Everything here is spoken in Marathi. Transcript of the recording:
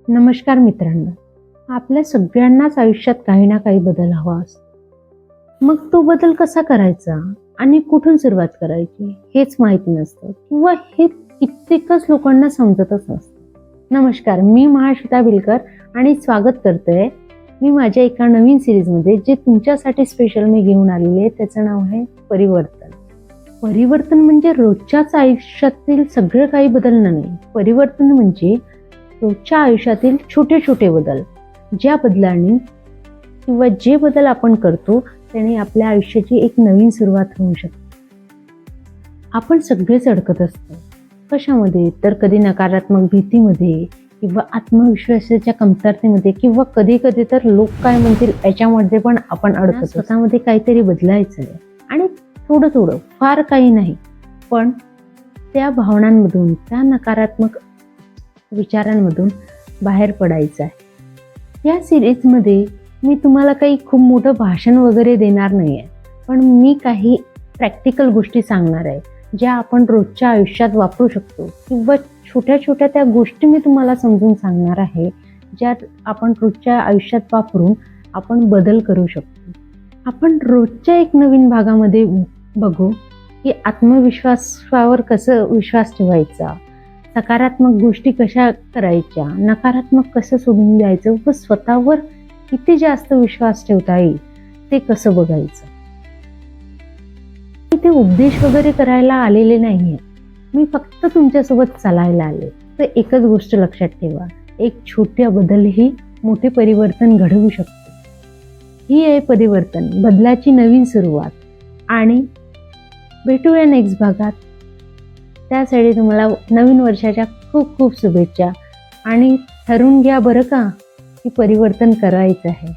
नमस्कार मित्रांनो, आपल्या सगळ्यांनाच आयुष्यात काही ना काही बदल हवा असतो. मग तो बदल कसा करायचा आणि कुठून सुरुवात करायची हेच माहिती नसतं किंवा हे कित्येकच लोकांना समजतच नसतं. नमस्कार, मी महाश्वेता बिलकर आणि स्वागत करते मी माझ्या एका नवीन सिरीजमध्ये, जे तुमच्यासाठी स्पेशल मी घेऊन आलेली आहे. त्याचं नाव आहे परिवर्तन. परिवर्तन म्हणजे रोजच्याच आयुष्यातील सगळं काही बदलणं नाही. परिवर्तन म्हणजे रोजच्या आयुष्यातील छोटे छोटे बदल, ज्या बदलांनी किंवा जे बदल आपण करतो त्याने आपल्या आयुष्याची एक नवीन सुरुवात होऊ शकते. आपण सगळेच अडकत असतो. कशामध्ये? तर कधी नकारात्मक भीतीमध्ये किंवा आत्मविश्वासाच्या कमतरतेमध्ये किंवा कधी कधी तर लोक काय म्हणतील याच्यामध्ये पण आपण अडकतो. स्वतःमध्ये काहीतरी बदलायचं आहे आणि थोडं थोडं, फार काही नाही, पण त्या भावनांमधून, त्या नकारात्मक विचारांमधून बाहेर पडायचं आहे. या सिरीजमध्ये मी तुम्हाला काही खूप मोठं भाषण वगैरे देणार नाही आहे, पण मी काही प्रॅक्टिकल गोष्टी सांगणार आहे ज्या आपण रोजच्या आयुष्यात वापरू शकतो, किंवा छोट्या छोट्या त्या गोष्टी मी तुम्हाला समजून सांगणार आहे ज्या आपण रोजच्या आयुष्यात वापरून आपण बदल करू शकतो. आपण रोजच्या एक नवीन भागामध्ये बघू की आत्मविश्वासावर कसं विश्वास ठेवायचा, सकारात्मक गोष्टी कशा करायच्या, नकारात्मक कसं सोडून द्यायचं व स्वतःवर किती जास्त विश्वास ठेवता येईल ते कसं बघायचं. इथे उपदेश वगैरे करायला आलेले नाहीये, मी फक्त तुमच्यासोबत चालायला आले. तर एकच गोष्ट लक्षात ठेवा, एक छोट्या बदलही मोठे परिवर्तन घडवू शकतो. ही आहे परिवर्तन, बदलाची नवीन सुरुवात. आणि भेटूया नेक्स्ट भागात. त्यासाठी तुम्हाला नवीन वर्षाच्या खूप खूप शुभेच्छा. आणि ठरवून घ्या बरं का की परिवर्तन करायचं आहे.